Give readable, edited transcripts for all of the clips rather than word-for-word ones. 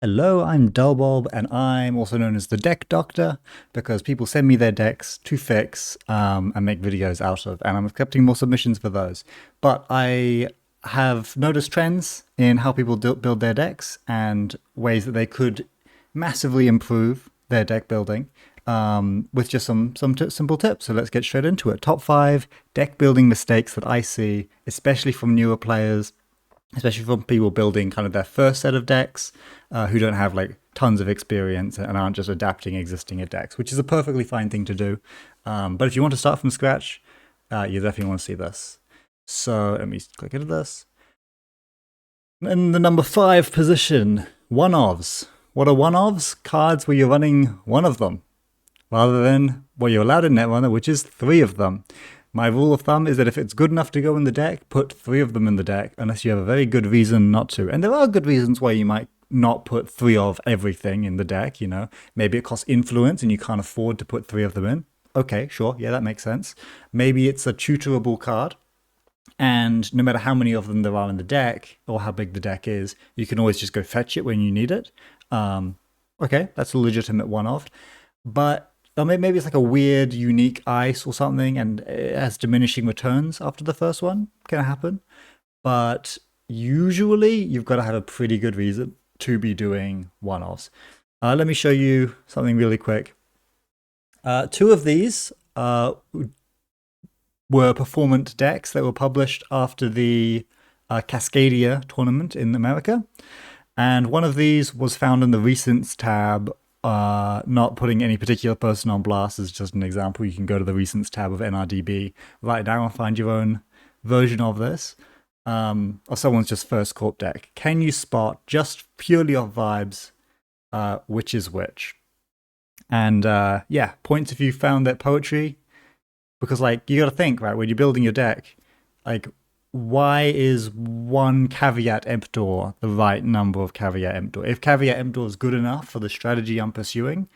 Hello, I'm Dullbulb, and I'm also known as the Deck Doctor because people send me their decks to fix and make videos out of, and I'm accepting more submissions for those. But I have noticed trends in how people build their decks and ways that they could massively improve their deck building with just some simple tips. So let's get straight into it. Top 5 deck building mistakes that I see, especially from newer players, especially from people building kind of their first set of decks who don't have like tons of experience and aren't just adapting existing decks, which is a perfectly fine thing to do. But if you want to start from scratch, you definitely want to see this. So let me click into this. In the number 5 position, one-ofs. What are one-ofs? Cards where you're running one of them, rather than what you're allowed in Netrunner, which is 3 of them. My rule of thumb is that if it's good enough to go in the deck, put 3 of them in the deck, unless you have a very good reason not to. And there are good reasons why you might not put 3 of everything in the deck, you know. Maybe it costs influence and you can't afford to put 3 of them in. Okay, sure, yeah, that makes sense. Maybe it's a tutorable card, and no matter how many of them there are in the deck, or how big the deck is, you can always just go fetch it when you need it. Okay, that's a legitimate one-off. But maybe it's like a weird, unique ice or something, and it has diminishing returns after the first one. Can happen. But usually, you've got to have a pretty good reason to be doing one-offs. Let me show you something really quick. 2 of these were performant decks that were published after the Cascadia tournament in America. And one of these was found in the Recents tab. Not putting any particular person on blast is just an example. You can go to the Recents tab of NRDB, write it down and find your own version of this. Or someone's just first corp deck. Can you spot, just purely off vibes, which is which? And yeah, points if you found that poetry. Because like, you gotta think, right, when you're building your deck, like, why is one Caveat Emptor the right number of Caveat Emptor? If Caveat Emptor is good enough for the strategy I'm pursuing,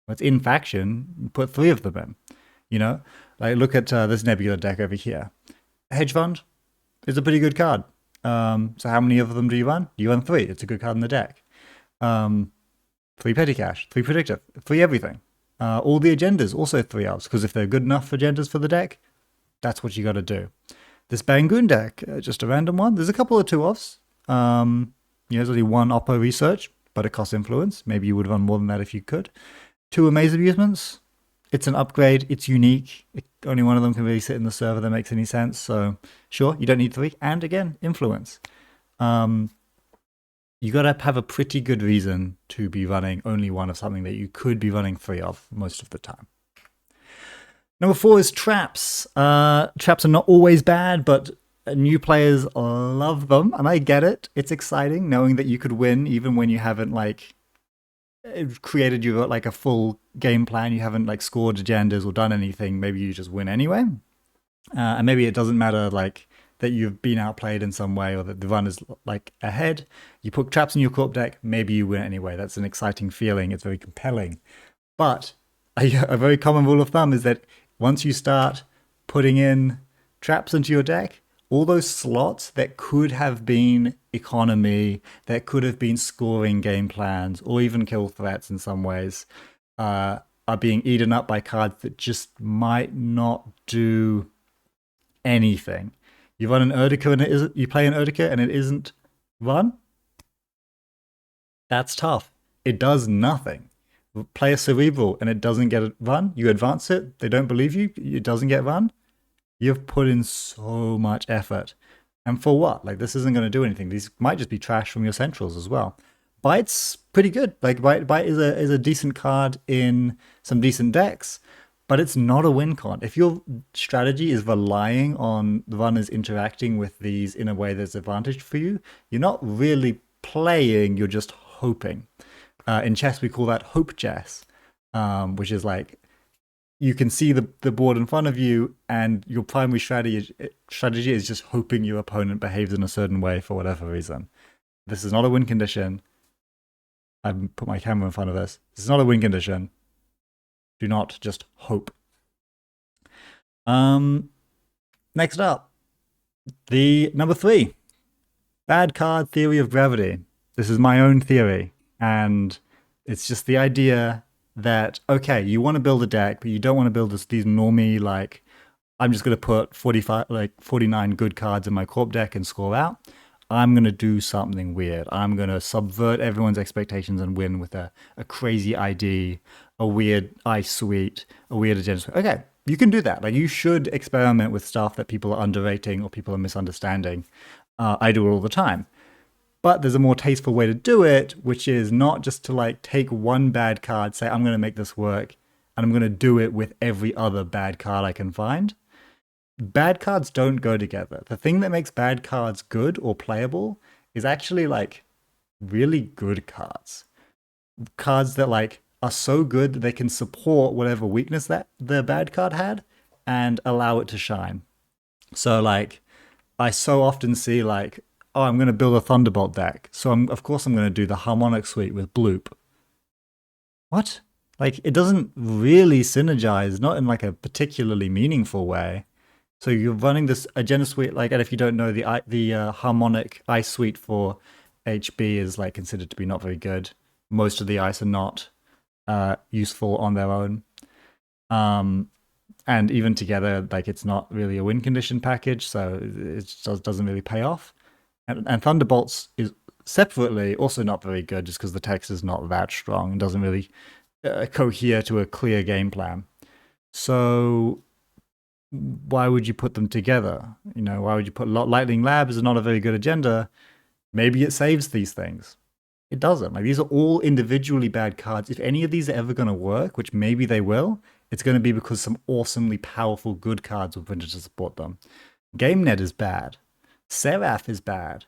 well, it's in faction, put 3 of them in. You know, like look at this Nebula deck over here. Hedge Fund is a pretty good card. So how many of them do you run? You run 3. It's a good card in the deck. 3 Petty Cash, 3 Predictive, 3 everything. All the agendas, also 3 elves, because if they're good enough agendas for the deck, that's what you got to do. This Bangoon deck, just a random one. There's a couple of 2-offs. There's only 1 Oppo research, but it costs influence. Maybe you would run more than that if you could. 2 Amaze Amusements. It's an upgrade. It's unique. Only one of them can really sit in the server that makes any sense. So sure, you don't need 3. And again, influence. You got to have a pretty good reason to be running only 1 of something that you could be running 3 of most of the time. Number 4 is traps. Traps are not always bad, but new players love them, and I get it. It's exciting knowing that you could win even when you haven't like created like a full game plan. You haven't like scored agendas or done anything. Maybe you just win anyway, and maybe it doesn't matter like that you've been outplayed in some way or that the run is like ahead. You put traps in your corp deck, maybe you win anyway. That's an exciting feeling. It's very compelling. But a very common rule of thumb is that once you start putting in traps into your deck, all those slots that could have been economy, that could have been scoring game plans, or even kill threats in some ways, are being eaten up by cards that just might not do anything. You run an Urdica and you play an Urdica and it isn't run? That's tough. It does nothing. Play a Cerebral and it doesn't get a run, you advance it, they don't believe you, it doesn't get run. You've put in so much effort. And for what? Like, this isn't going to do anything. These might just be trash from your centrals as well. Bite's pretty good. Like, Bite is a decent card in some decent decks, but it's not a win con. If your strategy is relying on the runners interacting with these in a way that's advantaged for you, you're not really playing, you're just hoping. In chess, we call that hope chess, which is like you can see the board in front of you, and your primary strategy is just hoping your opponent behaves in a certain way for whatever reason. This is not a win condition. I've put my camera in front of this. This is not a win condition. Do not just hope. Next up, the number 3, bad card theory of gravity. This is my own theory. And it's just the idea that, okay, you want to build a deck, but you don't want to build these normie, like, I'm just going to put 49 good cards in my corp deck and score out. I'm going to do something weird. I'm going to subvert everyone's expectations and win with a crazy ID, a weird ice suite, a weird agenda suite. Okay, you can do that. Like, you should experiment with stuff that people are underrating or people are misunderstanding. I do it all the time. But there's a more tasteful way to do it, which is not just to like take one bad card, say, I'm going to make this work, and I'm going to do it with every other bad card I can find. Bad cards don't go together. The thing that makes bad cards good or playable is actually like really good cards. Cards that like are so good that they can support whatever weakness that the bad card had and allow it to shine. So like I so often see like, oh, I'm going to build a Thunderbolt deck. So of course I'm going to do the Harmonic Suite with Bloop. What? Like, it doesn't really synergize, not in like a particularly meaningful way. So you're running this agenda suite, like, and if you don't know, the harmonic ice suite for HB is like considered to be not very good. Most of the ice are not useful on their own. And even together, like, it's not really a win condition package, so it just doesn't really pay off. And Thunderbolts is separately also not very good, just because the text is not that strong and doesn't really cohere to a clear game plan. So why would you put them together? You know, why would you put Lightning Labs is not a very good agenda? Maybe it saves these things. It doesn't. Like, these are all individually bad cards. If any of these are ever going to work, which maybe they will, it's going to be because some awesomely powerful good cards were printed to support them. GameNet is bad. Seraph is bad.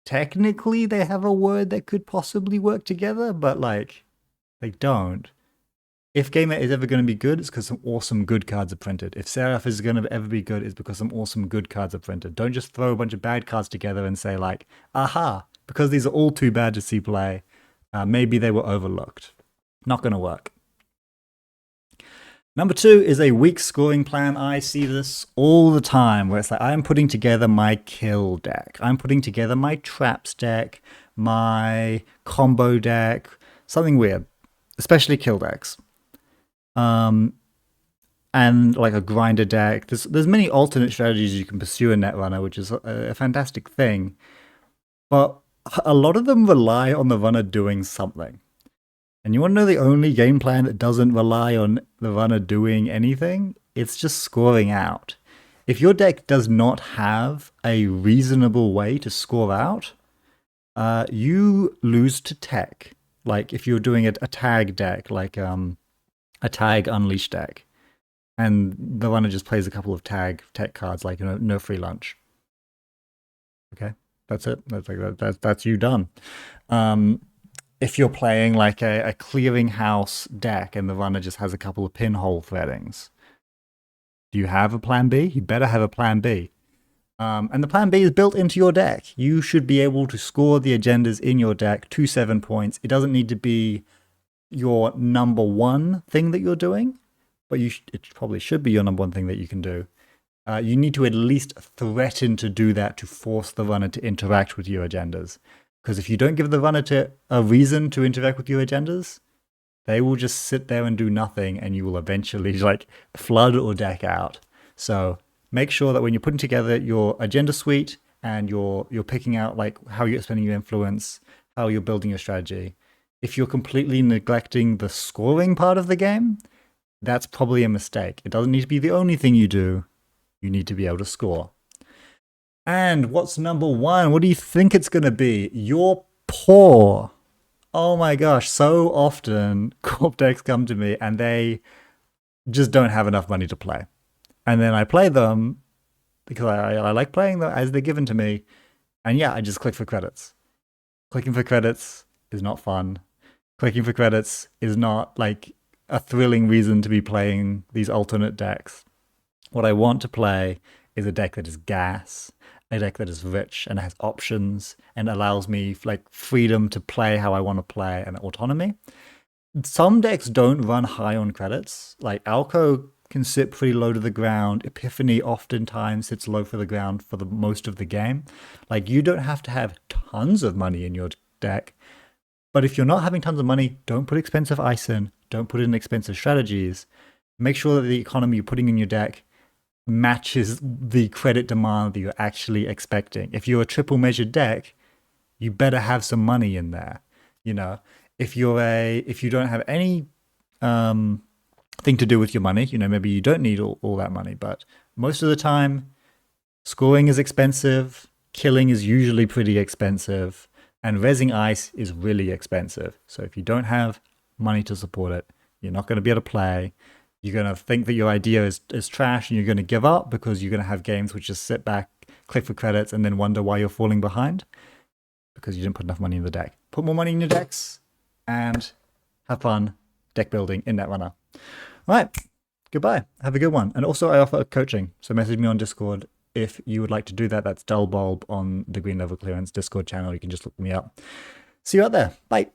Technically, they have a word that could possibly work together, but like, they don't. If GameNet is ever going to be good, it's because some awesome good cards are printed. If Seraph is going to ever be good, it's because some awesome good cards are printed. Don't just throw a bunch of bad cards together and say like, aha, because these are all too bad to see play, maybe they were overlooked. Not going to work. Number 2 is a weak scoring plan. I see this all the time where it's like, I'm putting together my kill deck. I'm putting together my traps deck, my combo deck, something weird, especially kill decks. And like a grinder deck. There's many alternate strategies you can pursue in Netrunner, which is a fantastic thing. But a lot of them rely on the runner doing something. And you want to know the only game plan that doesn't rely on the runner doing anything? It's just scoring out. If your deck does not have a reasonable way to score out, you lose to tech. Like if you're doing a tag deck, like a tag unleash deck, and the runner just plays a couple of tag tech cards, like, you know, no free lunch. Okay, that's it. That's you done. If you're playing like a clearinghouse deck and the runner just has a couple of pinhole threadings, do you have a plan B? You better have a plan B. And the plan B is built into your deck. You should be able to score the agendas in your deck to 7 points. It doesn't need to be your number one thing that you're doing, but it probably should be your number one thing that you can do. You need to at least threaten to do that to force the runner to interact with your agendas. Because if you don't give the runner a reason to interact with your agendas, they will just sit there and do nothing, and you will eventually like flood or deck out. So make sure that when you're putting together your agenda suite and you're picking out like how you're spending your influence, how you're building your strategy, if you're completely neglecting the scoring part of the game, that's probably a mistake. It doesn't need to be the only thing you do. You need to be able to score. And what's number 1? What do you think it's going to be? You're poor. Oh my gosh, so often corp decks come to me and they just don't have enough money to play. And then I play them because I like playing them as they're given to me. And yeah, I just click for credits. Clicking for credits is not fun. Clicking for credits is not like a thrilling reason to be playing these alternate decks. What I want to play is a deck that is gas, a deck that is rich and has options and allows me like freedom to play how I want to play and autonomy. Some decks don't run high on credits. Like Alco can sit pretty low to the ground. Epiphany oftentimes sits low for the ground for the most of the game. Like, you don't have to have tons of money in your deck, But if you're not having tons of money, don't put expensive ice in. Don't put in expensive strategies. Make sure that the economy you're putting in your deck matches the credit demand that you're actually expecting. If you're a triple measured deck, you better have some money in there. You know, if you don't have any thing to do with your money, maybe you don't need all that money, but most of the time, scoring is expensive, killing is usually pretty expensive, and rezzing ice is really expensive. So if you don't have money to support it, you're not going to be able to play. You're going to think that your idea is trash, and you're going to give up because you're going to have games which just sit back, click for credits, and then wonder why you're falling behind because you didn't put enough money in the deck. Put more money in your decks and have fun deck building in Netrunner. All right, goodbye. Have a good one. And also I offer coaching, so message me on Discord if you would like to do that. That's Dull Bulb on the Green Level Clearance Discord channel. You can just look me up. See you out there. Bye.